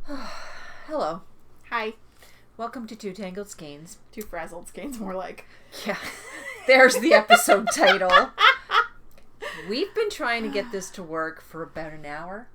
Hello. Hi. Welcome to Two Tangled Skeins. Two Frazzled Skeins, more like. Yeah. There's the episode title. We've been trying to get this to work for about an hour.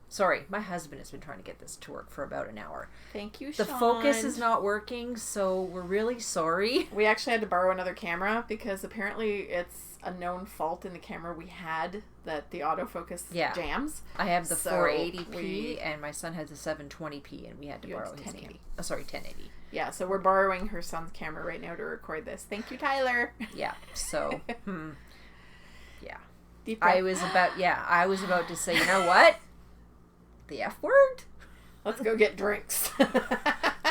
Sorry, my husband has been trying to get this to work for about an hour. Thank you, Sean. The focus is not working, so we're really sorry. We actually had to borrow another camera because apparently it's a known fault in the camera we had that the autofocus jams. I have the 480p and my son has the 720p and we had to borrow his 1080. 1080. Yeah, so we're borrowing her son's camera right now to record this. Thank you, Tyler. Yeah, so, yeah. Deep breath. I was about to say, you know what? The F word? Let's go get drinks.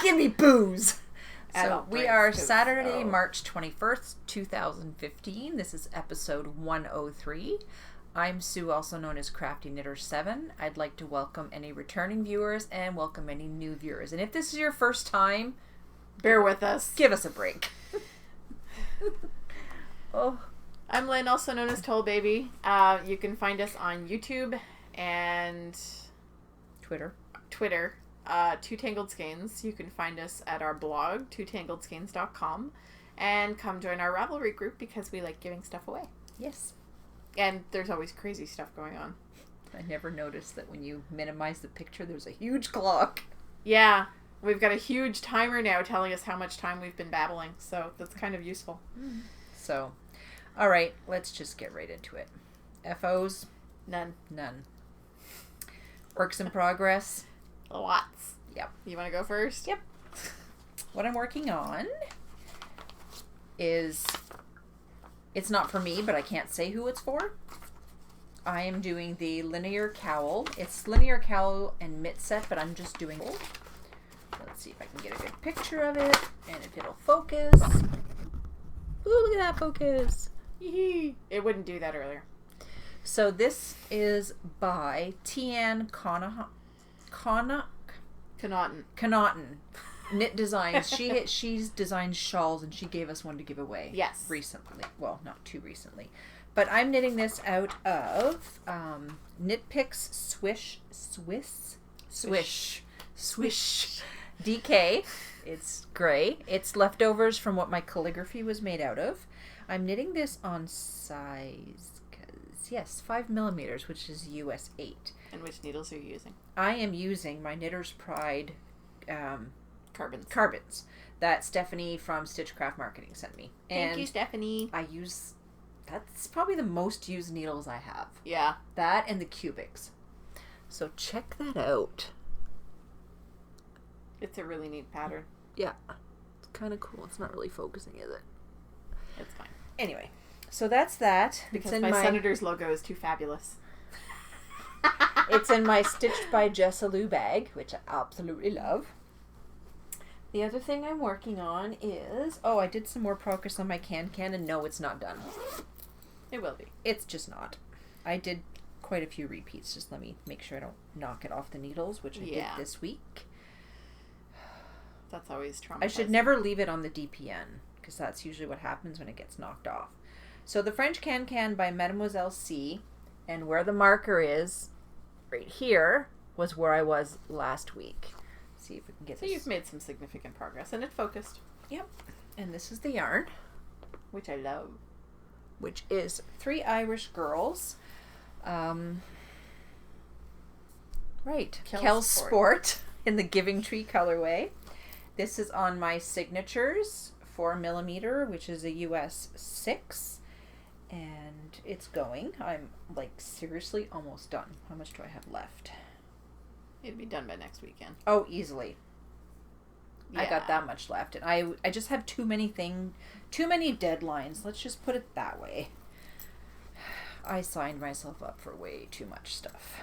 Give me booze. So we drinks, are Saturday, March 21st, 2015. This is episode 103. I'm Sue, also known as Crafty Knitter 7. I'd like to welcome any returning viewers and welcome any new viewers. And if this is your first time, bear with us. Give us a break. Oh, I'm Lynn, also known as Toll Baby. You can find us on YouTube and Twitter. Two Tangled Skeins. You can find us at our blog, twotangledskeins.com, and come join our Ravelry group because we like giving stuff away. Yes. And there's always crazy stuff going on. I never noticed that when you minimize the picture, there's a huge clock. Yeah. We've got a huge timer now telling us how much time we've been babbling, so that's kind of useful. So, all right, let's just get right into it. FOs? None. Works in progress? Lots. Yep. You want to go first? Yep. What I'm working on is, it's not for me, but I can't say who it's for. I am doing the linear cowl. It's linear cowl and mitt set, but I'm just doing... Let's see if I can get a good picture of it, and if it'll focus. Ooh, look at that focus. Yee-hee. It wouldn't do that earlier. So this is by Tian Connaughton Knit Designs. She's designed shawls and she gave us one to give away. Yes. Recently. Well, not too recently. But I'm knitting this out of Knit Picks Swish DK. It's gray. It's leftovers from what my calligraphy was made out of. I'm knitting this on size, 5mm, which is US 8. And which needles are you using? I am using my Knitter's Pride carbons that Stephanie from Stitchcraft Marketing sent me. Thank you, Stephanie. That's probably the most used needles I have. Yeah. That and the cubics. So check that out. It's a really neat pattern. Yeah. It's kind of cool. It's not really focusing, is it? It's fine. Anyway, so that's that. Because my Senator's logo is too fabulous. It's in my Stitched by Jessalou bag, which I absolutely love. The other thing I'm working on is... Oh, I did some more progress on my can, and no, it's not done. It will be. It's just not. I did quite a few repeats. Just let me make sure I don't knock it off the needles, which I did this week. That's always traumatizing. I should never leave it on the DPN, because that's usually what happens when it gets knocked off. So the French Can by Mademoiselle C, and where the marker is, right here, was where I was last week. See if we can get this. So you've made some significant progress, and it focused. Yep. And this is the yarn. Which I love. Which is 3 Irish Girls. Right. Kel Sport in the Giving Tree colorway. This is on my Signatures 4mm, which is a US 6. And it's going. I'm like seriously almost done. How much do I have left? It'd be done by next weekend. Oh, easily. Yeah. I got that much left. And I just have too many deadlines. Let's just put it that way. I signed myself up for way too much stuff.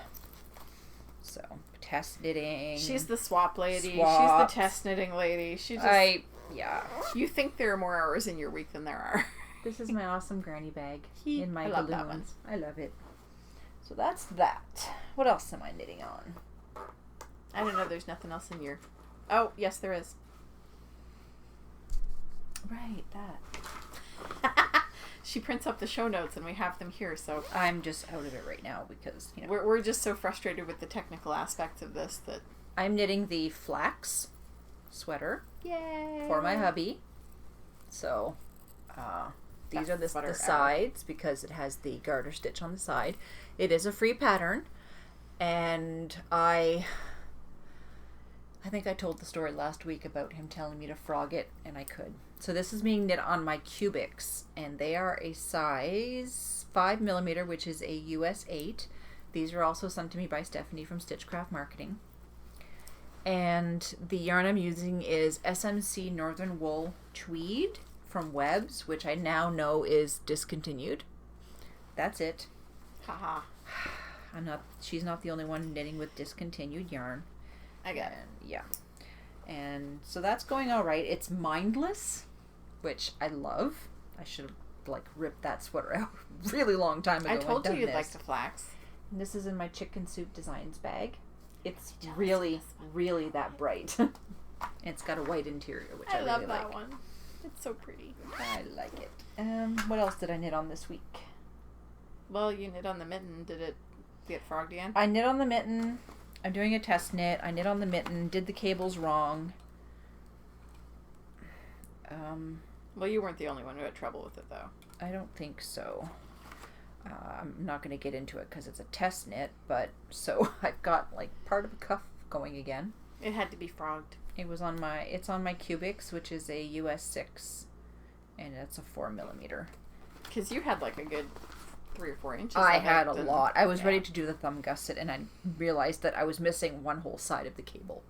So, test knitting. She's the swap lady. Swaps. She's the test knitting lady. Yeah. You think there are more hours in your week than there are. This is my awesome granny bag in my I love balloons. that one. I love it. So that's that. What else am I knitting on? I don't know. There's nothing else in your... Oh, yes, there is. Right, that. She prints up the show notes and we have them here, so... I'm just out of it right now because, you know... We're just so frustrated with the technical aspects of this that I'm knitting the flax sweater Yay! for my hubby. So these are the sides because it has the garter stitch on the side. It is a free pattern, and I think I told the story last week about him telling me to frog it, and I could. So this is being knit on my cubics, and they are a size 5mm, which is a US 8. These are also sent to me by Stephanie from Stitchcraft Marketing. And the yarn I'm using is SMC Northern Wool Tweed from Webb's, which I now know is discontinued. That's it. Haha. She's not the only one knitting with discontinued yarn. I get it. Yeah. And so that's going all right. It's mindless, which I love. I should have ripped that sweater out a really long time ago. I told you you'd like the flax. And this is in my Chicken Soup Designs bag. It's really, really that bright. It's got a white interior, which I really like. I love that one. It's so pretty. I like it. What else did I knit on this week? Well, you knit on the mitten. Did it get frogged again? I knit on the mitten. I'm doing a test knit. I knit on the mitten. Did the cables wrong. Well, you weren't the only one who had trouble with it, though. I don't think so. I'm not going to get into it because it's a test knit, but so I've got part of a cuff going again. It had to be frogged. It's on my cubics, which is a US 6, and it's a 4mm. Because you had a good 3 or 4 inches. I had a lot. I was ready to do the thumb gusset, and I realized that I was missing one whole side of the cable.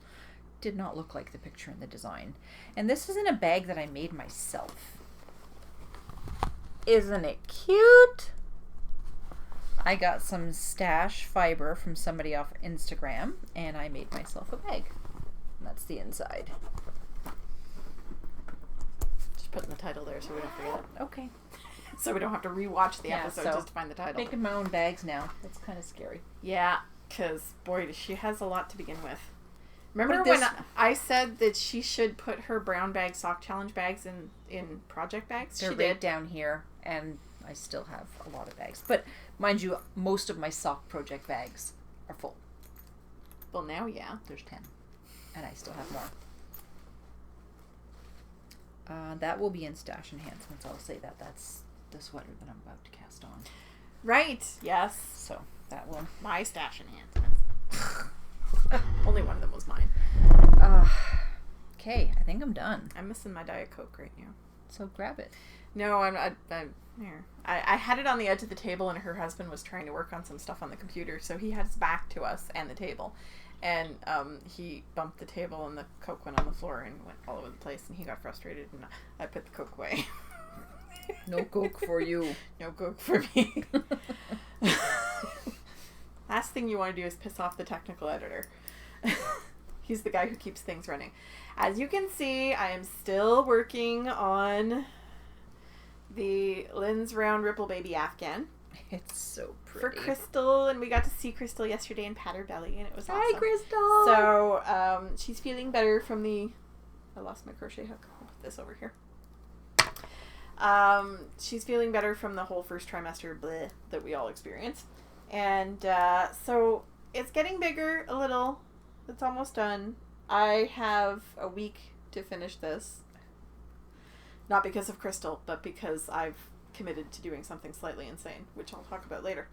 Did not look like the picture in the design. And this is in a bag that I made myself. Isn't it cute? I got some stash fiber from somebody off Instagram, and I made myself a bag. And that's the inside. Just putting the title there so we don't forget it. Okay. So we don't have to rewatch the episode just to find the title. Making my own bags now. That's kind of scary. Yeah, because, boy, she has a lot to begin with. Remember when I said that she should put her brown bag sock challenge bags in project bags? They're right down here, and I still have a lot of bags. But mind you, most of my sock project bags are full. Well, now, yeah. There's 10. And I still have more. That will be in stash enhancements. I'll say that. That's the sweater that I'm about to cast on. Right. Yes. So that will... My stash enhancements. Only one of them was mine. Okay, I think I'm done. I'm missing my Diet Coke right now. So grab it. No, I'm here. I had it on the edge of the table, and her husband was trying to work on some stuff on the computer, so he had his back to us and the table. And he bumped the table, and the Coke went on the floor and went all over the place, and he got frustrated, and I put the Coke away. No Coke for you. No Coke for me. Last thing you want to do is piss off the technical editor. He's the guy who keeps things running. As you can see, I am still working on the Lynn's Round Ripple Baby Afghan. It's so pretty. For Crystal, and we got to see Crystal yesterday and pat her belly, and it was awesome. Hi, Crystal! So, she's feeling better from the... I lost my crochet hook. I'll put this over here. She's feeling better from the whole first trimester bleh that we all experienced. And so it's getting bigger a little. It's almost done. I have a week to finish this. Not because of Crystal, but because I've committed to doing something slightly insane, which I'll talk about later.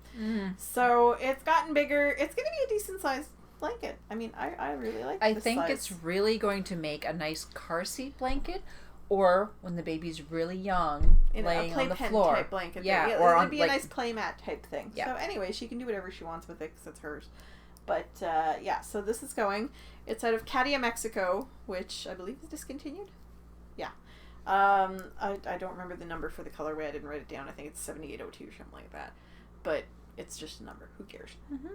So it's gotten bigger. It's going to be a decent sized blanket. I mean, I really like this I think size. It's really going to make a nice car seat blanket, or when the baby's really young, in laying a on the playpen floor. type blanket. Yeah, or or it'd on be a nice playmat type thing. Yeah. So anyway, she can do whatever she wants with it because it's hers. But yeah, so this is going. It's out of Katia, Mexico, which I believe is discontinued. Yeah. I don't remember the number for the colorway. I didn't write it down. I think it's 7802 or something like that. But it's just a number. Who cares?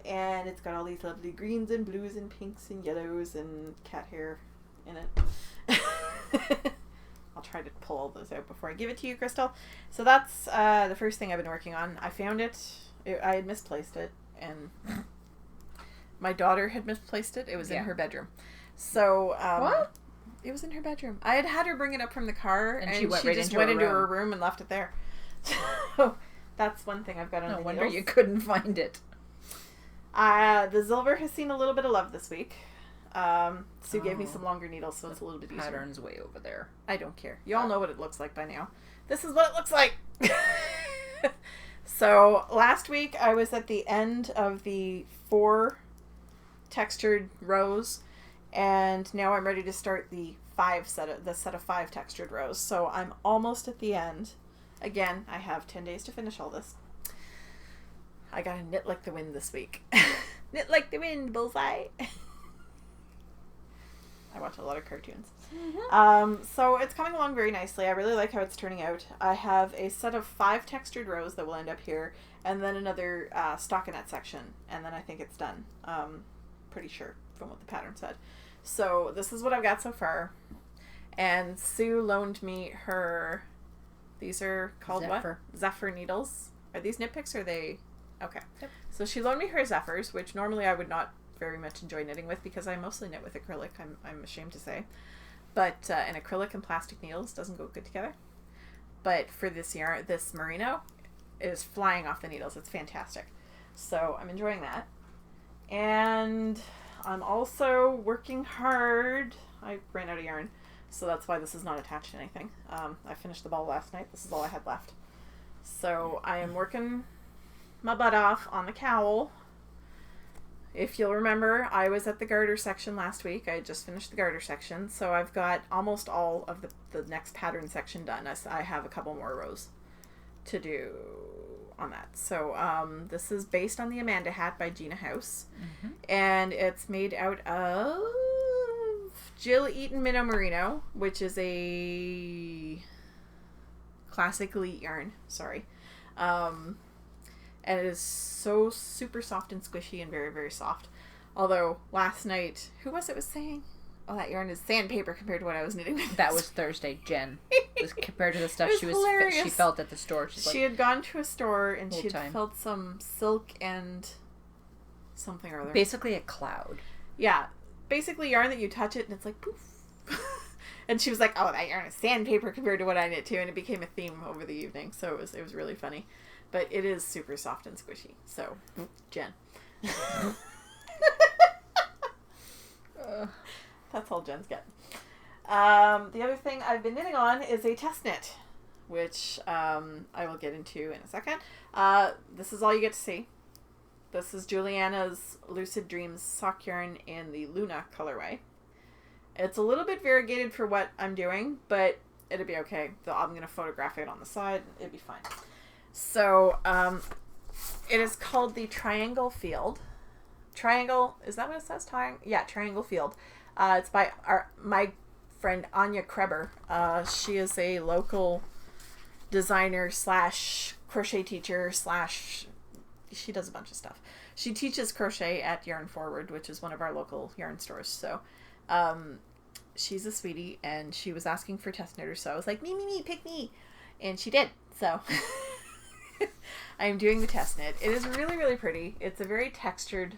And it's got all these lovely greens and blues and pinks and yellows and cat hair in it. I'll try to pull all those out before I give it to you, Crystal. So that's the first thing I've been working on. I found it. I had misplaced it, and my daughter had misplaced it. It was in her bedroom. So What? It was in her bedroom. I had her bring it up from the car, and she went just went into her room and left it there. So that's one thing I've got on the No wonder heels. you couldn't find it. The Zilver has seen a little bit of love this week. Sue gave me some longer needles, so it's a little bit easier. Pattern's way over there. I don't care. You all know what it looks like by now. This is what it looks like. So last week I was at the end of the 4 textured rows, and now I'm ready to start the set of 5 textured rows. So I'm almost at the end. Again, I have 10 days to finish all this. I gotta knit like the wind this week. Knit like the wind, bullseye. I watch a lot of cartoons. Mm-hmm. So it's coming along very nicely. I really like how it's turning out. I have a set of 5 textured rows that will end up here, and then another stockinette section, and then I think it's done. Pretty sure from what the pattern said. So this is what I've got so far. And Sue loaned me her, these are called Zephyr. what? Zephyr needles. Are these knit picks or are they? Okay. Yep. So she loaned me her Zephyrs, which normally I would not very much enjoy knitting with because I mostly knit with acrylic, I'm ashamed to say. But an acrylic and plastic needles doesn't go good together. But for this yarn, this merino, it is flying off the needles. It's fantastic. So I'm enjoying that. And I'm also working hard. I ran out of yarn, so that's why this is not attached to anything. I finished the ball last night. This is all I had left. So I am working my butt off on the cowl. If you'll remember, I was at the garter section last week. I just finished the garter section, so I've got almost all of the next pattern section done. I have a couple more rows to do on that. So this is based on the Amanda hat by Gina House, and it's made out of Jill Eaton Minnow Merino, which is a classic elite yarn. Sorry. And it is so super soft and squishy and very, very soft. Although last night, who was saying, oh, that yarn is sandpaper compared to what I was knitting with. That was Thursday. Jen was compared to the stuff she felt at the store. She had gone to a store and she had felt some silk and something or other. Basically a cloud. Yeah. Basically yarn that you touch it and it's like poof. And she was like, oh, that yarn is sandpaper compared to what I knit too. And it became a theme over the evening. So it was really funny. But it is super soft and squishy. So, Jen. That's all Jen's got. The other thing I've been knitting on is a test knit, which I will get into in a second. This is all you get to see. This is Juliana's Lucid Dreams sock yarn in the Luna colorway. It's a little bit variegated for what I'm doing, but it'll be okay. I'm going to photograph it on the side. It'll be fine. So, it is called the Triangle Field. Triangle, is that what it says? Yeah, Triangle Field. It's by my friend Anya Kreber. She is a local designer / crochet teacher / she does a bunch of stuff. She teaches crochet at Yarn Forward, which is one of our local yarn stores. So, she's a sweetie, and she was asking for test knitters, so I was like, me, pick me. And she did, so... I am doing the test knit. It is really, really pretty. It's a very textured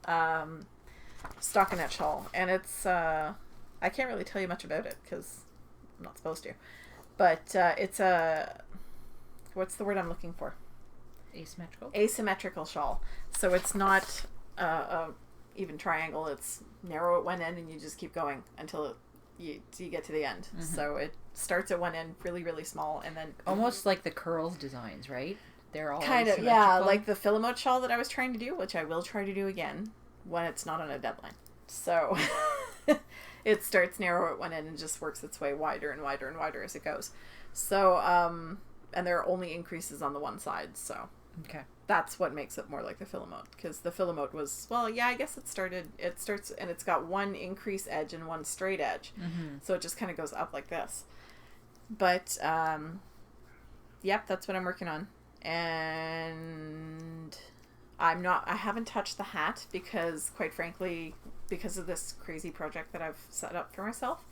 stockinette shawl, and it's I can't really tell you much about it because I'm not supposed to, but it's a, what's the word I'm looking for? Asymmetrical shawl. So it's not a even triangle. It's narrow at one end and you just keep going until you get to the end. So it starts at one end really, really small, and then almost like the curls designs, right? They're all kind of, yeah, like the Philomote shawl that I was trying to do, which I will try to do again when it's not on a deadline. So it starts narrow at one end and just works its way wider and wider and wider as it goes. So and there are only increases on the one side, so okay, that's what makes it more like the Philomote, because the Philomote was, well, yeah, I guess it starts and it's got one increase edge and one straight edge, so it just kind of goes up like this. But yep, that's what I'm working on. And I haven't touched the hat because, quite frankly, because of this crazy project that I've set up for myself,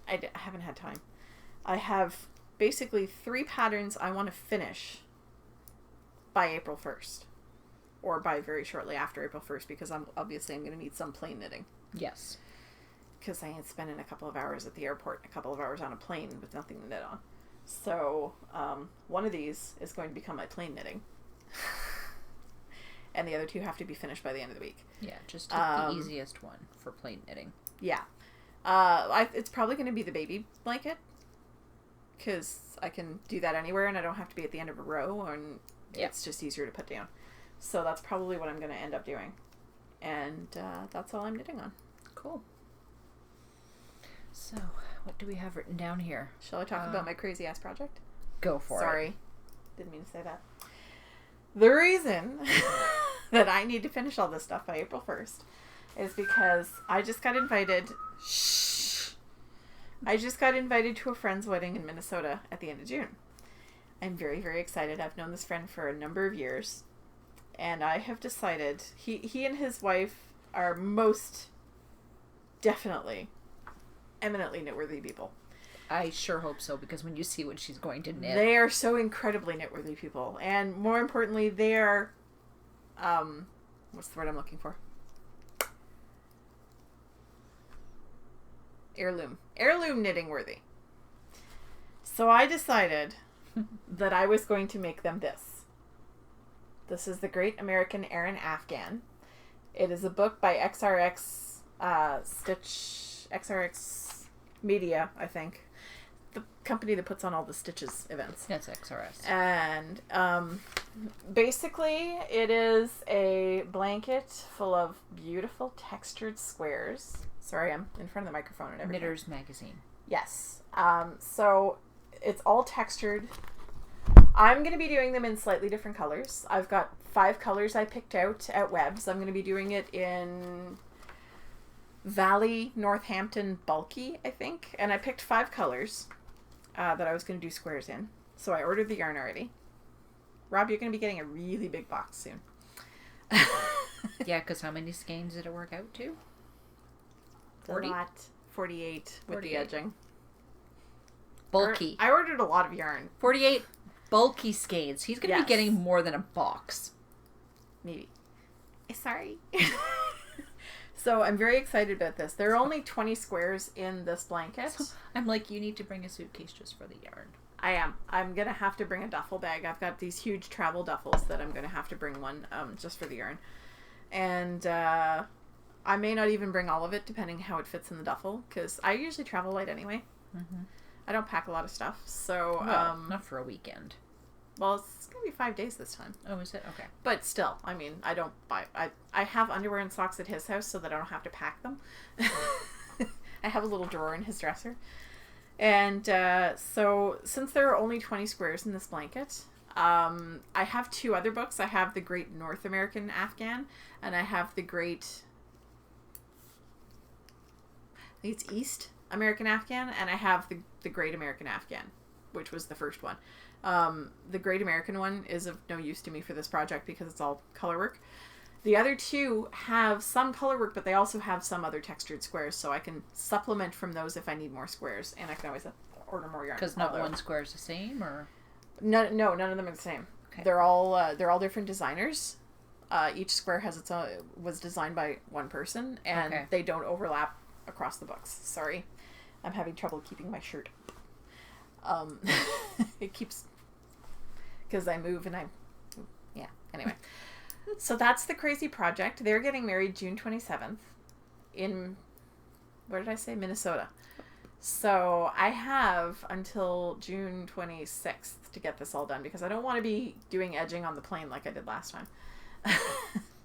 I haven't had time. I have basically 3 patterns I want to finish by April 1st, or by very shortly after April 1st, because I'm going to need some plain knitting. Yes. Because I ain't spending a couple of hours at the airport and a couple of hours on a plane with nothing to knit on. So, one of these is going to become my plain knitting. and the other 2 have to be finished by the end of the week. Yeah, just take the easiest one for plain knitting. Yeah. It's probably going to be the baby blanket, because I can do that anywhere and I don't have to be at the end of a row, and it's just easier to put down. So that's probably what I'm going to end up doing. And that's all I'm knitting on. Cool. So, what do we have written down here? Shall I talk about my crazy ass project? Go for it. Sorry. Didn't mean to say that. The reason that I need to finish all this stuff by April 1st is because I just got invited to a friend's wedding in Minnesota at the end of June. I'm very, very excited. I've known this friend for a number of years, and I have decided he and his wife are most definitely eminently knitworthy people. I sure hope so, because when you see what she's going to knit, they are so incredibly knitworthy people, and more importantly, they are what's the word I'm looking for? Heirloom knitting worthy. So I decided that I was going to make them this. This is the Great American Aran Afghan. It is a book by XRX Media, I think. The company that puts on all the Stitches events. That's XRS. And basically it is a blanket full of beautiful textured squares. Sorry, I'm in front of the microphone and everything. Knitter's Magazine. Yes. So it's all textured. I'm going to be doing them in slightly different colors. I've got 5 colors I picked out at Webb's. I'm going to be doing it in Valley, Northampton, Bulky, I think. And I picked 5 colors that I was going to do squares in. So I ordered the yarn already. Rob, you're going to be getting a really big box soon. Yeah, because how many skeins did it work out to? 40? 48 with 48. the edging. Bulky. I ordered a lot of yarn. 48 bulky skeins. He's going to be getting more than a box. Maybe. Sorry. So I'm very excited about this. There are only 20 squares in this blanket. So I'm like, you need to bring a suitcase just for the yarn. I am. I'm going to have to bring a duffel bag. I've got these huge travel duffels that I'm going to have to bring one just for the yarn. And I may not even bring all of it, depending how it fits in the duffel, because I usually travel light anyway. Mm-hmm. I don't pack a lot of stuff, so... Well, not for a weekend. Well, it's going to be 5 days this time. Oh, is it? Okay. But still, I mean, I don't buy... I have underwear and socks at his house so that I don't have to pack them. I have a little drawer in his dresser. And so, since there are only 20 squares in this blanket, I have 2 other books. I have the Great North American Afghan, and I have the Great... I think it's East American Afghan, and I have the Great American Afghan, which was the first one. The Great American one is of no use to me for this project because it's all color work. The other 2 have some color work, but they also have some other textured squares, so I can supplement from those if I need more squares, and I can always order more yarn. Because not one square is the same, or no, none of them are the same. Okay. They're all different designers. Each square has its own, was designed by one person, and they don't overlap across the books. Sorry, I'm having trouble keeping my shirt. It keeps, because I move and anyway. So that's the crazy project. They're getting married June 27th in, where did I say? Minnesota. So I have until June 26th to get this all done, because I don't want to be doing edging on the plane like I did last time.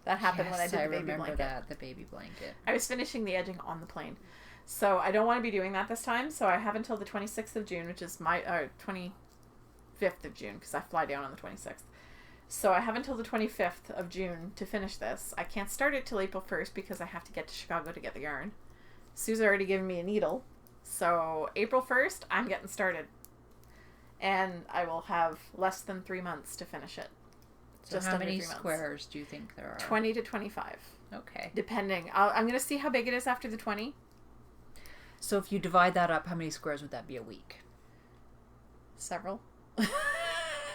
That happened when I did the baby blanket. The baby blanket. I was finishing the edging on the plane. So I don't want to be doing that this time. So I have until the 26th of June, which is my 25th of June, because I fly down on the 26th. So I have until the 25th of June to finish this. I can't start it till April 1st because I have to get to Chicago to get the yarn. Sue's already given me a needle. So April 1st, I'm getting started. And I will have less than 3 months to finish it. So just how many squares do you think there are? 20 to 25. Okay. Depending. I'm going to see how big it is after the 20. So if you divide that up, how many squares would that be a week? Several.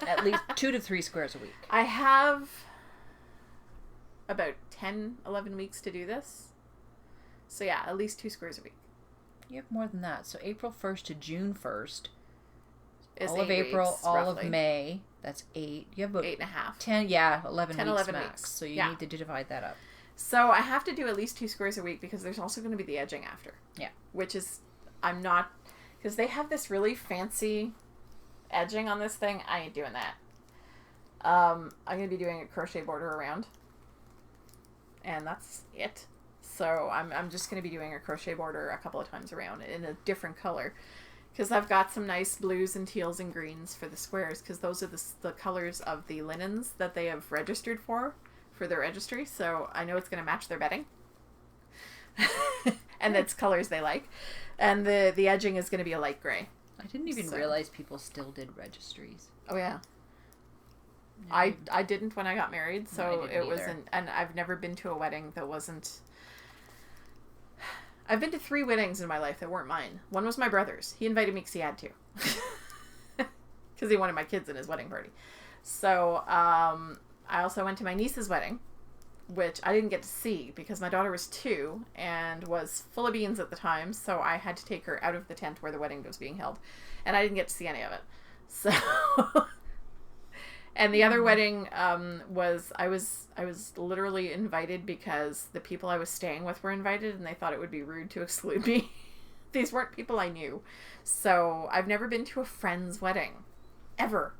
At least 2 to 3 squares a week. I have about 10, 11 weeks to do this. So yeah, at least 2 squares a week. You have more than that. So April 1st to June 1st. Is all of April, weeks, all roughly. of May. That's 8. You have about 8.5. 10, yeah, 11 10, weeks 11 max. weeks. So you Yeah. need to divide that up. So I have to do at least 2 squares a week because there's also going to be the edging after. Yeah. Which is, I'm not, because they have this really fancy edging on this thing. I ain't doing that. I'm going to be doing a crochet border around. And that's it. So I'm just going to be doing a crochet border a couple of times around in a different color. Because I've got some nice blues and teals and greens for the squares. Because those are the colors of the linens that they have registered for their registry. So I know it's going to match their bedding. And that's colors they like. And the edging is going to be a light gray. I didn't even realize people still did registries. Oh, yeah. Yeah. I didn't when I got married. So No, I didn't it wasn't... And I've never been to a wedding that wasn't... I've been to 3 weddings in my life that weren't mine. One was my brother's. He invited me because he had to. Because he wanted my kids in his wedding party. So, I also went to my niece's wedding, which I didn't get to see because my daughter was 2 and was full of beans at the time. So I had to take her out of the tent where the wedding was being held. And I didn't get to see any of it. So... And the other wedding was I was literally invited because the people I was staying with were invited and they thought it would be rude to exclude me. These weren't people I knew. So I've never been to a friend's wedding. Ever.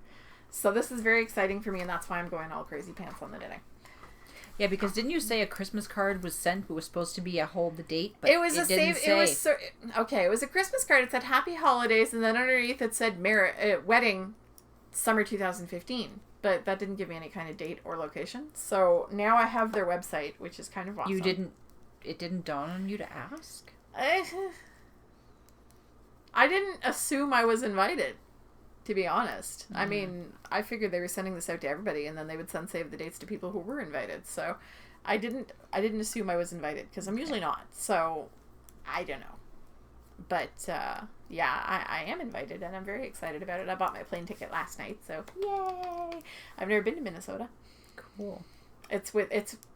So this is very exciting for me and that's why I'm going all crazy pants on the knitting. Yeah, because didn't you say a Christmas card was sent but was supposed to be a hold the date? But It was it was a Christmas card. It said Happy Holidays and then underneath it said wedding summer 2015. But that didn't give me any kind of date or location. So now I have their website, which is kind of awesome. It didn't dawn on you to ask? I didn't assume I was invited, to be honest. I mean, I figured they were sending this out to everybody and then they would send save the dates to people who were invited. So I didn't assume I was invited because I'm usually not. So I don't know. But, yeah, I am invited, and I'm very excited about it. I bought my plane ticket last night, so yay! I've never been to Minnesota. Cool. It's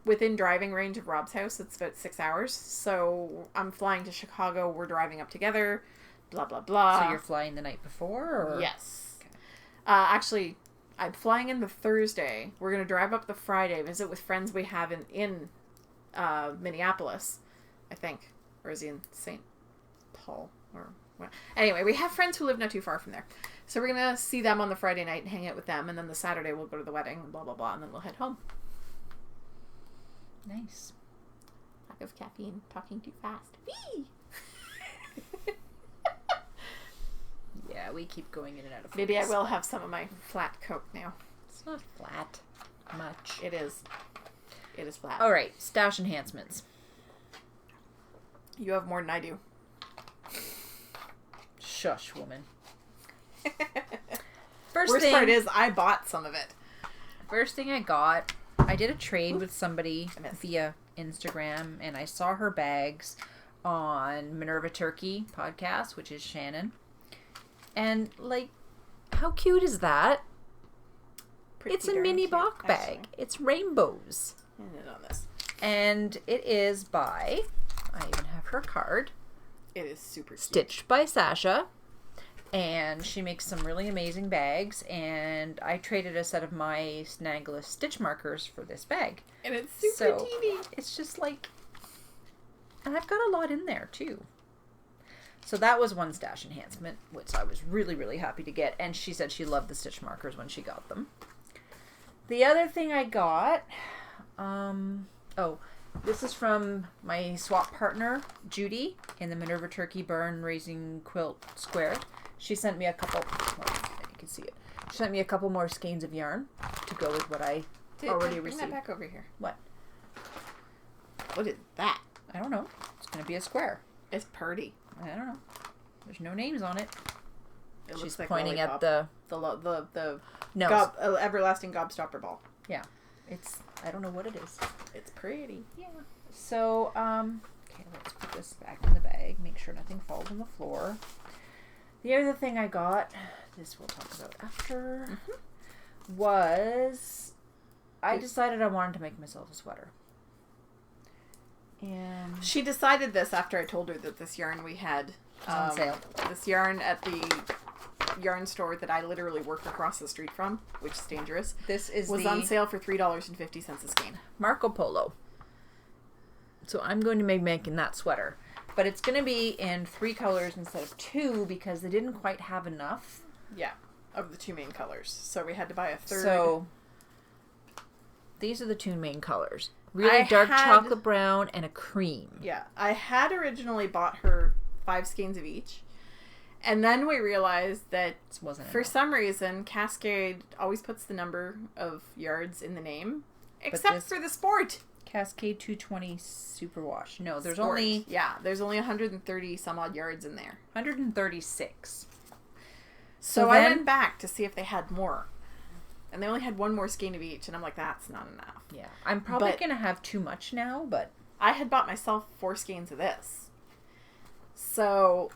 within driving range of Rob's house. It's about 6 hours, so I'm flying to Chicago. We're driving up together, blah, blah, blah. So you're flying the night before? Or? Yes. Okay. Actually, I'm flying in the Thursday. We're going to drive up the Friday, visit with friends we have in Minneapolis, I think. Or is he in St. Paul or well, anyway, we have friends who live not too far from there, so we're gonna see them on the Friday night and hang out with them, and then the Saturday we'll go to the wedding and blah blah blah, and then we'll head home. Nice. Lack of caffeine, talking too fast. Whee! Yeah, we keep going in and out of Maybe I will have some of my flat Coke now. It's not flat much. It is flat. All right, stash enhancements. You have more than I do. Shush, woman. Worst part is I bought some of it. First thing I got, I did a trade with somebody via Instagram, and I saw her bags on Minerva Turkey podcast, which is Shannon. And, like, how cute is that? Pretty it's a darn mini cute, Bach bag. actually. It's rainbows. And it on this. And it is by, I even have her card, It is super cute. Stitched by Sasha. And she makes some really amazing bags. And I traded a set of my Snagless stitch markers for this bag. And it's super So, teeny. it's just like... And I've got a lot in there, too. So that was one stash enhancement, which I was really, really happy to get. And she said she loved the stitch markers when she got them. The other thing I got... this is from my swap partner, Judy, in the Minerva Turkey Burn Raising Quilt Squared. She sent me a couple... you can see it. She sent me a couple more skeins of yarn to go with what I already Bring received. that back over here. What? What is that? I don't know. It's going to be a square. It's purdy. I don't know. There's no names on it. It She's looks like pointing lollipop. at the No. everlasting gobstopper ball. Yeah. It's... I don't know what it is. It's pretty. Yeah. So, okay, let's put this back in the bag. Make sure nothing falls on the floor. The other thing I got, this we'll talk about after, was I decided I wanted to make myself a sweater. And She decided this after I told her that this yarn we had on sale. This yarn at the yarn store that I literally work across the street from, which is dangerous. This is was on sale for $3.50 a skein. Marco Polo. So I'm going to be making that sweater. But it's going to be in 3 colors instead of 2 because they didn't quite have enough. Yeah, of the 2 main colors. So we had to buy a third. So these are the 2 main colors. Really dark chocolate brown and a cream. Yeah, I had originally bought her 5 skeins of each. And then we realized that for some reason, Cascade always puts the number of yards in the name. Except for the sport. Cascade 220 Superwash. No, there's Sport. only... Yeah, there's only 130 some odd yards in there. 136. So I went back to see if they had more. And they only had 1 more skein of each. And I'm like, that's not enough. Yeah. I'm probably going to have too much now, but... I had bought myself 4 skeins of this. So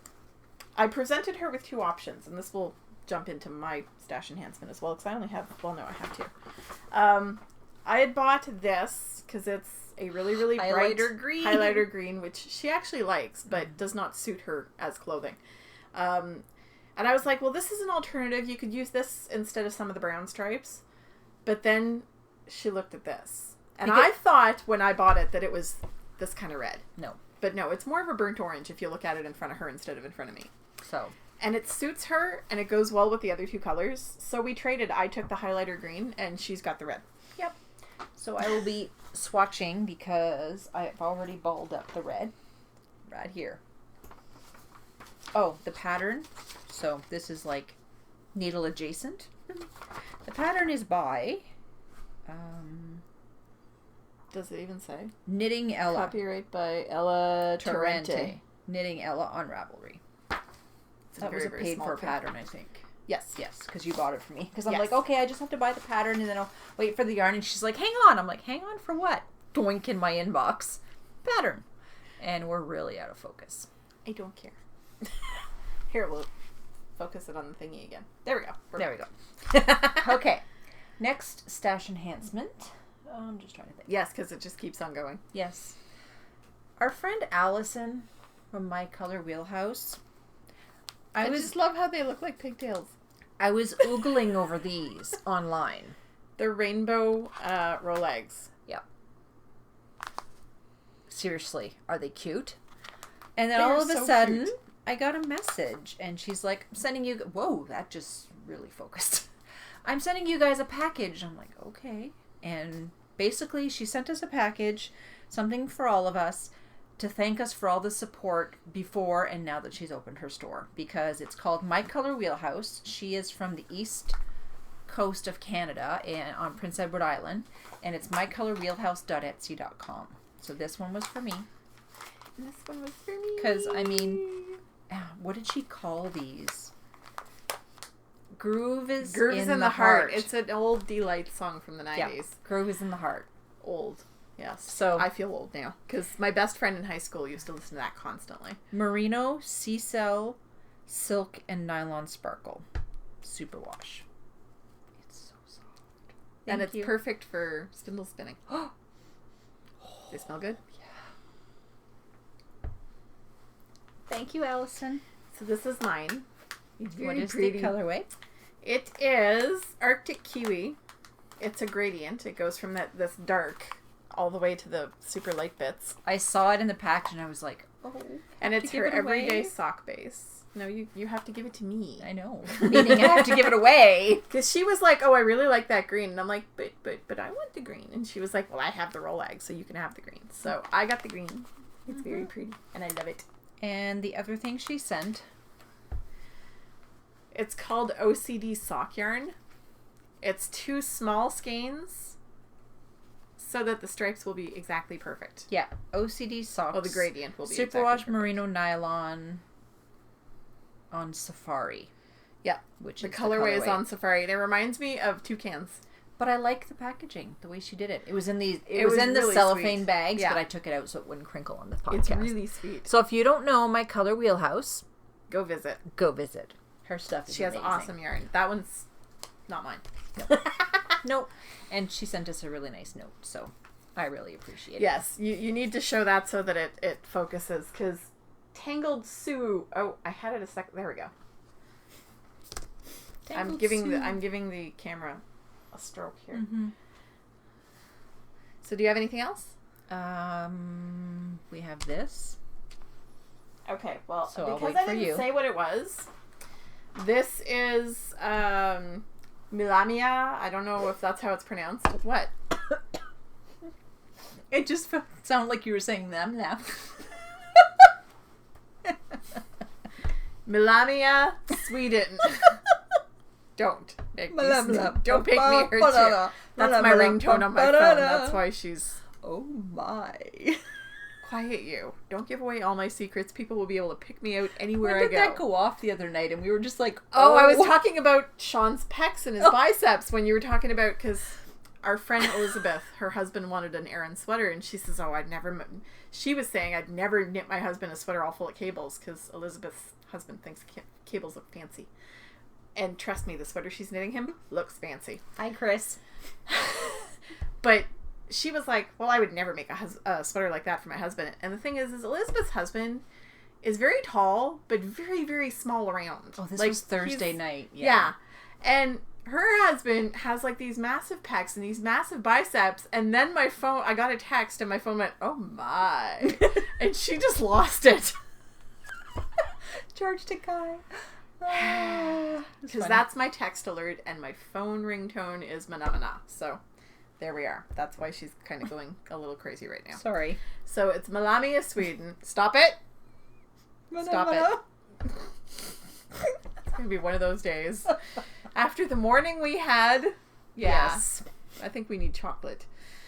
I presented her with 2 options. And this will jump into my stash enhancement as well. Because I only have... Well, no, I have 2. I had bought this because it's a really, really bright highlighter green, which she actually likes, but does not suit her as clothing. And I was like, well, this is an alternative. You could use this instead of some of the brown stripes. But then she looked at this. And I thought when I bought it that it was this kind of red. No. But no, it's more of a burnt orange if you look at it in front of her instead of in front of me. So... And it suits her, and it goes well with the other 2 colors. So we traded. I took the highlighter green, and she's got the red. Yep. So I will be swatching because I've already balled up the red right here. Oh, the pattern. So this is like needle adjacent. The pattern is by... Does it even say? Knitting Ella. Copyright by Ella Torrente. Knitting Ella on Ravelry. That was a paid for pattern, I think. Yes, because you bought it for me. Because I'm like, okay, I just have to buy the pattern and then I'll wait for the yarn. And she's like, hang on. I'm like, hang on for what? Doink in my inbox. Pattern. And we're really out of focus. I don't care. Here, we'll focus it on the thingy again. There we go. There we go. Okay. Next stash enhancement. I'm just trying to think. Yes, because it just keeps on going. Yes. Our friend Allison from My Color Wheelhouse. I just love how they look like pigtails. I was oogling over these online. They're rainbow Rolex. Yep. Seriously, are they cute? And then all of a sudden, I got a message, and she's like, I'm sending you... Whoa, that just really focused. I'm sending you guys a package. I'm like, okay. And basically, she sent us a package, something for all of us, to thank us for all the support before and now that she's opened her store, because it's called My Color Wheelhouse. She is from the east coast of Canada and on Prince Edward Island, and it's mycolorwheelhouse.etsy.com. So this one was for me. And this one was for me. Because, I mean, what did she call these? Groove is in the heart. It's an old Delight song from the 90s. Yeah, Groove is in the heart. Old. Yes. So I feel old now because my best friend in high school used to listen to that constantly. Merino, Seacell, Silk, and Nylon Sparkle. Superwash. It's so soft. And it's perfect for spindle spinning. They smell good? Yeah. Thank you, Allison. So this is mine. What is the colorway? It is Arctic Kiwi. It's a gradient. It goes from this dark all the way to the super light bits. I saw it in the package and I was like, oh. And it's her everyday sock base. No, you have to give it to me. I know. Meaning I have to give it away. Because she was like, oh, I really like that green. And I'm like, but I want the green. And she was like, well, I have the Rolex, so you can have the green. So I got the green. It's very pretty. And I love it. And the other thing she sent. It's called OCD sock yarn. It's 2 small skeins so that the stripes will be exactly perfect. Yeah, OCD socks. Oh, the gradient will be Superwash exactly merino nylon on Safari. Yeah, which the colorway is on Safari. And it reminds me of Toucans. But I like the packaging, the way she did it. It was in the really cellophane sweet. Bags, but I took it out so it wouldn't crinkle on the podcast. It's really sweet. So if you don't know My Color Wheelhouse, go visit. Her stuff is She has amazing. awesome yarn. That one's not mine. No. Nope. And she sent us a really nice note, so I really appreciate it. Yes, you need to show that so that it focuses, because Tangled Sue... Oh, I had it a second. There we go. I'm giving the camera a stroke here. Mm-hmm. So do you have anything else? We have this. Okay, well, So I'll because wait I for didn't you. say what it was, this is Milamia. I don't know if that's how it's pronounced. What? It just sounded like you were saying them now. Milamia, Sweden. Don't make me make me hurt you. That's my ringtone on my phone. That's why she's... Oh my. Quiet you. Don't give away all my secrets. People will be able to pick me out anywhere When I did go. that go off the other night? And we were just like, Oh, I was talking about Sean's pecs and his biceps when you were talking about, because our friend Elizabeth, her husband wanted an Aran sweater, and she says, she was saying I'd never knit my husband a sweater all full of cables, because Elizabeth's husband thinks cables look fancy. And trust me, the sweater she's knitting him looks fancy. Hi, Chris. But she was like, well, I would never make a sweater like that for my husband. And the thing is Elizabeth's husband is very tall, but very, very small around. Oh, this was Thursday night. Yeah. And her husband has like these massive pecs and these massive biceps. And then I got a text and my phone went, oh my. And she just lost it. George to Kai. Because that's my text alert and my phone ringtone is Manamana. So there we are. That's why she's kind of going a little crazy right now. Sorry. So it's Malamia, Sweden. Stop it. Stop it. It's going to be one of those days. After the morning we had, yes. I think we need chocolate.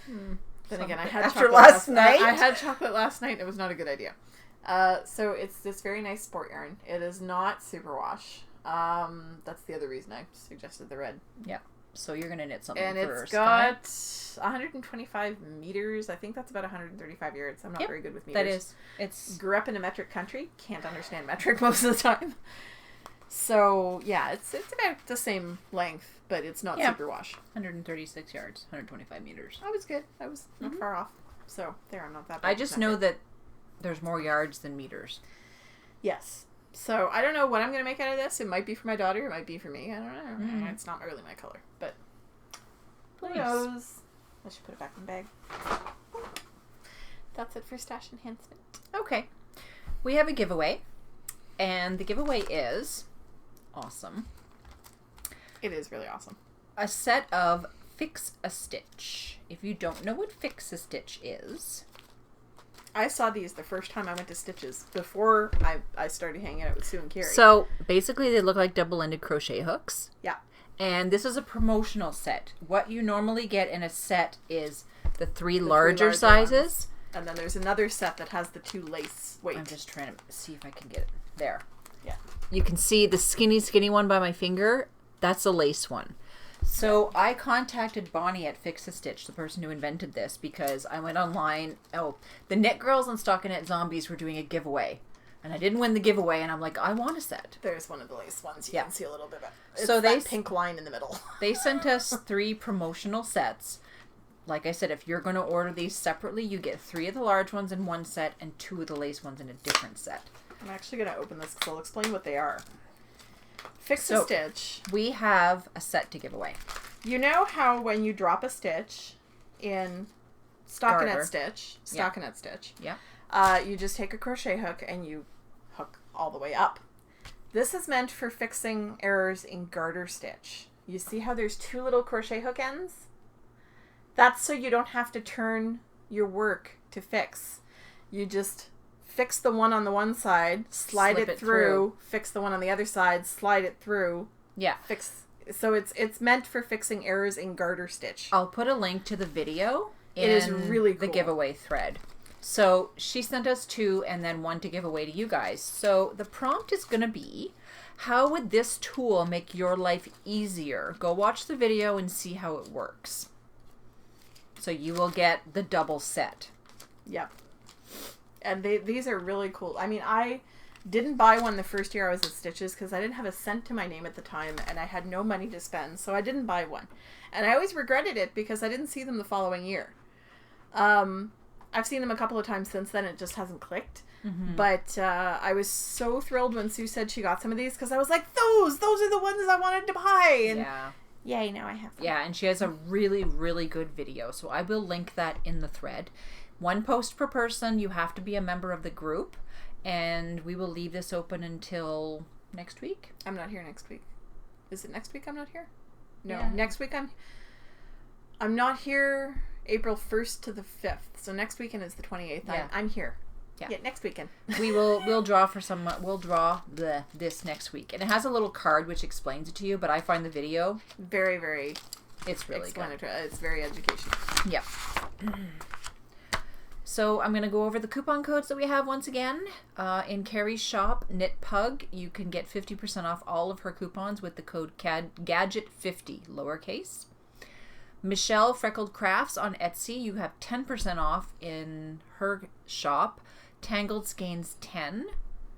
Then again, I had chocolate last night. I had chocolate last night and it was not a good idea. So it's this very nice sport yarn. It is not superwash. That's the other reason I suggested the red. Yep. So you're going to knit something and for it's got 125 meters. I think that's about 135 yards. I'm not very good with meters. That is. It's grew up in a metric country. Can't understand metric most of the time. So yeah, it's about the same length, but it's not superwash. 136 yards, 125 meters. I was good. I was not far off. So there, I'm not that bad. I just know that there's more yards than meters. Yes. So I don't know what I'm going to make out of this. It might be for my daughter. It might be for me. I don't know. It's not really my color, but who knows? I should put it back in the bag. That's it for stash enhancement. Okay. We have a giveaway, and the giveaway is awesome. It is really awesome. A set of Fix a Stitch. If you don't know what Fix a Stitch is... I saw these the first time I went to Stitches before I started hanging out with Sue and Kari. So basically they look like double-ended crochet hooks. Yeah. And this is a promotional set. What you normally get in a set is the three larger sizes. Ones. And then there's another set that has the two lace. Wait. I'm just trying to see if I can get it. There. Yeah. You can see the skinny one by my finger. That's the lace one. So I contacted Bonnie at Fix a Stitch, the person who invented this, because I went online. Oh, the Knit Girls and Stockinette Zombies were doing a giveaway. And I didn't win the giveaway, and I'm like, I want a set. There's one of the lace ones. You can see a little bit of it. It's so that pink line in the middle. They sent us 3 promotional sets. Like I said, if you're going to order these separately, you get 3 of the large ones in one set and 2 of the lace ones in a different set. I'm actually going to open this because I'll explain what they are. Fix a Stitch. We have a set to give away. You know how when you drop a stitch in stockinette stitch, you just take a crochet hook and you hook all the way up. This is meant for fixing errors in garter stitch. You see how there's 2 little crochet hook ends? That's so you don't have to turn your work to fix. You just fix the one on the one side, slip it through, fix the one on the other side, slide it through. Yeah. So it's meant for fixing errors in garter stitch. I'll put a link to the video in it is really cool. The giveaway thread. So she sent us 2 and then 1 to give away to you guys. So the prompt is going to be, how would this tool make your life easier? Go watch the video and see how it works. So you will get the double set. Yep. And these are really cool. I mean, I didn't buy one the first year I was at Stitches because I didn't have a cent to my name at the time and I had no money to spend, so I didn't buy one. And I always regretted it because I didn't see them the following year. I've seen them a couple of times since then. It just hasn't clicked. Mm-hmm. But I was so thrilled when Sue said she got some of these because I was like, those are the ones I wanted to buy. And yay, now I have them. Yeah, and she has a really, really good video. So I will link that in the thread. 1 post per person. You have to be a member of the group. And we will leave this open until next week. I'm not here next week. Is it next week I'm not here? No, Yeah. next week I'm not here April 1st to the 5th. So next weekend is the 28th. Yeah. I'm here. Yeah. Yeah, next weekend. We'll draw this next week. And it has a little card which explains it to you, but I find the video Very, very it's really good. explanatory. It's very educational. Yep. So I'm going to go over the coupon codes that we have once again. In Kari's shop, Knit Pug, you can get 50% off all of her coupons with the code GADGET50, lowercase. Michelle Freckled Crafts on Etsy, you have 10% off in her shop. Tangled Skeins 10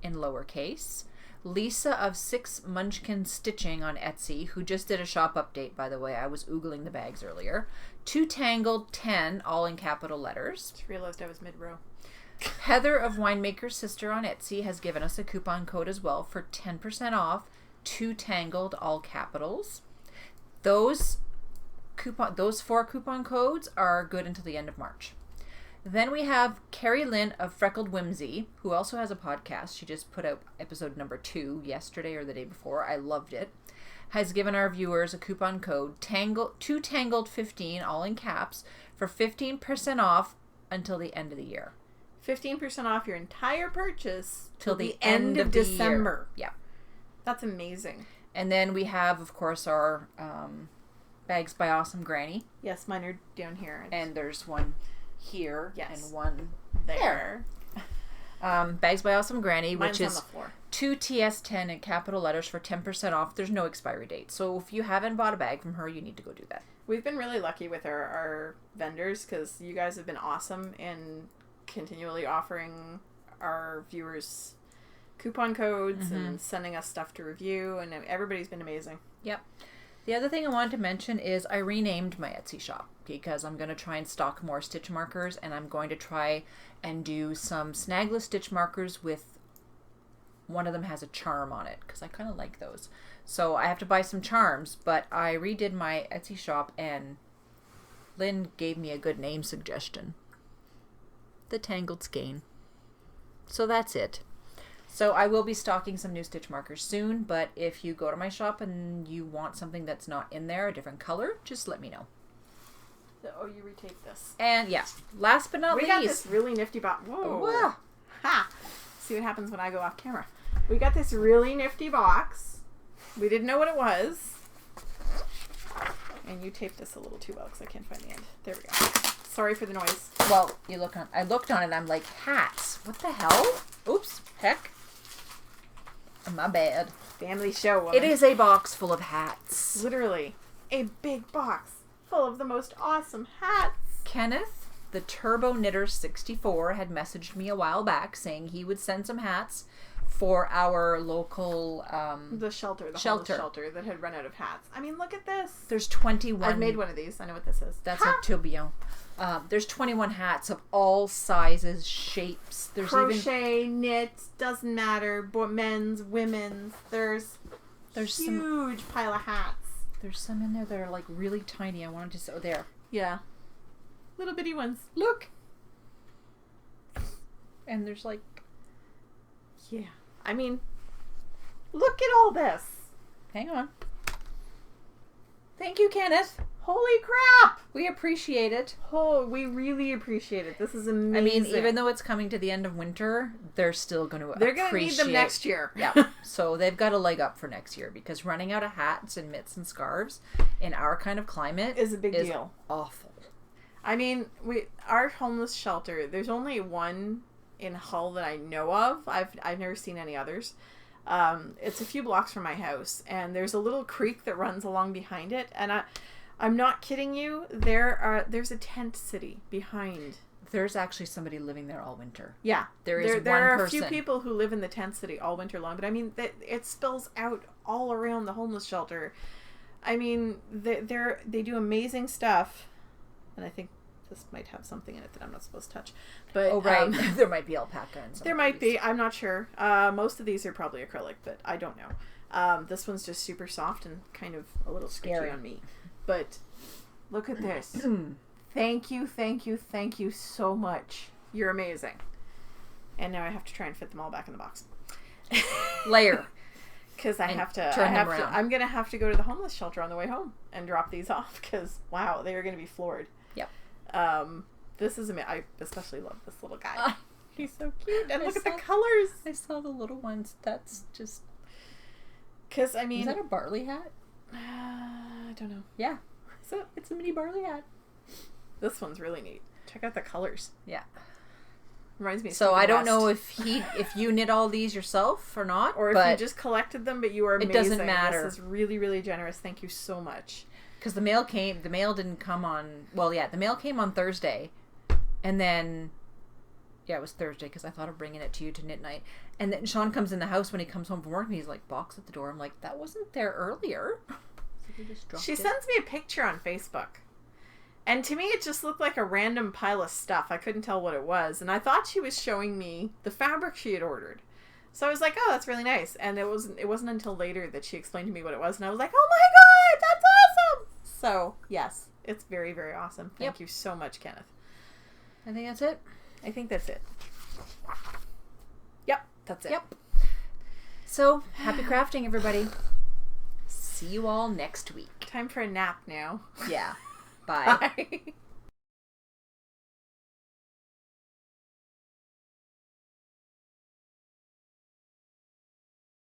in lowercase. Lisa of 6 Munchkin Stitching on Etsy, who just did a shop update, by the way. I was oogling the bags earlier. 2 Tangled 10, all in capital letters. Just realized I was mid-row. Heather of Winemaker's Sister on Etsy has given us a coupon code as well for 10% off. 2 Tangled, all capitals. Those 4 coupon codes are good until the end of March. Then we have Carrie Lynn of Freckled Whimsy, who also has a podcast. She just put out episode number 2 yesterday or the day before. I loved it. Has given our viewers a coupon code 2Tangled15, all in caps, for 15% off until the end of the year. 15% off your entire purchase Till the end of December. The year. Yeah. That's amazing. And then we have, of course, our Bags by Awesome Granny. Yes, mine are down here. And there's one here and one there. Bags by Awesome Granny, Mine's which is on the floor. 2 TS10 in capital letters for 10% off. There's no expiry date. So if you haven't bought a bag from her, you need to go do that. We've been really lucky with our vendors because you guys have been awesome in continually offering our viewers coupon codes and sending us stuff to review, and everybody's been amazing. Yep. The other thing I wanted to mention is I renamed my Etsy shop because I'm going to try and stock more stitch markers, and I'm going to try and do some snagless stitch markers with one of them has a charm on it because I kind of like those. So I have to buy some charms, but I redid my Etsy shop and Lynn gave me a good name suggestion. The Tangled Skein. So that's it. So I will be stocking some new stitch markers soon, but if you go to my shop and you want something that's not in there, a different color, just let me know. Oh, you retaped this. And yeah, last but not least. We got this really nifty box. Whoa. Whoa. Ha! See what happens when I go off camera. We got this really nifty box. We didn't know what it was. And you taped this a little too well because I can't find the end. There we go. Sorry for the noise. Well, I looked on it and I'm like, hats? What the hell? Oops. Heck. My bad. Family show, woman. It is a box full of hats. Literally. A big box full of the most awesome hats. Kenneth, the Turbo Knitter 64, had messaged me a while back saying he would send some hats for our local the shelter homeless shelter that had run out of hats. I mean, look at this. There's 21. I've made one of these. I know what this is. That's a tourbillon. There's 21 hats of all sizes, shapes. There's crochet, knit, doesn't matter. Men's, women's. There's huge pile of hats. There's some in there that are like really tiny. I wanted to say, oh, there. Yeah. Little bitty ones. Look. And there's like. Yeah. I mean, look at all this. Hang on. Thank you, Kenneth. Holy crap! We appreciate it. Oh, we really appreciate it. This is amazing. I mean, even though it's coming to the end of winter, they're still going to They're going to need them next year. Yeah. So they've got a leg up for next year because running out of hats and mitts and scarves in our kind of climate is a big deal. Awful. I mean, our homeless shelter, there's only one in Hull that I know of. I've never seen any others. It's a few blocks from my house, and there's a little creek that runs along behind it, and I'm not kidding you. There's a tent city behind. There's actually somebody living there all winter. Yeah, there is. There are a few people who live in the tent city all winter long, but I mean, it spills out all around the homeless shelter. I mean, they do amazing stuff, and I think this might have something in it that I'm not supposed to touch. But oh, right. There might be alpaca in some there of might these. be. I'm not sure. Most of these are probably acrylic, but I don't know. This one's just super soft and kind of a little scary on me. But look at this. Thank you, thank you, thank you so much. You're amazing. And now I have to try and fit them all back in the box. Layer. Because I'm going to have to go to the homeless shelter on the way home and drop these off because, wow, they are going to be floored. Yep. This is amazing. I especially love this little guy. He's so cute. And look at the colors. I saw the little ones. That's just... Because, I mean... Is that a barley hat? I don't know. Yeah. So it's a mini barley hat. This one's really neat. Check out the colors. Yeah. Reminds me of So I don't know West. if you knit all these yourself or not. Or if you just collected them, but you are amazing. It doesn't matter. This is really, really generous. Thank you so much. Because the mail didn't come on... Well, yeah, the mail came on Thursday. And then... Yeah, it was Thursday because I thought of bringing it to you to knit night. And then Sean comes in the house when he comes home from work and he's like, box at the door. I'm like, that wasn't there earlier. She sends me a picture on Facebook. And to me, it just looked like a random pile of stuff. I couldn't tell what it was. And I thought she was showing me the fabric she had ordered. So I was like, oh, that's really nice. And it wasn't until later that she explained to me what it was. And I was like, oh my God, that's awesome. So, yes, it's very, very awesome. Thank you so much, Kenneth. I think that's it. I think that's it. Yep, that's it. Yep. So, happy crafting, everybody. See you all next week. Time for a nap now. Yeah. Bye. Bye.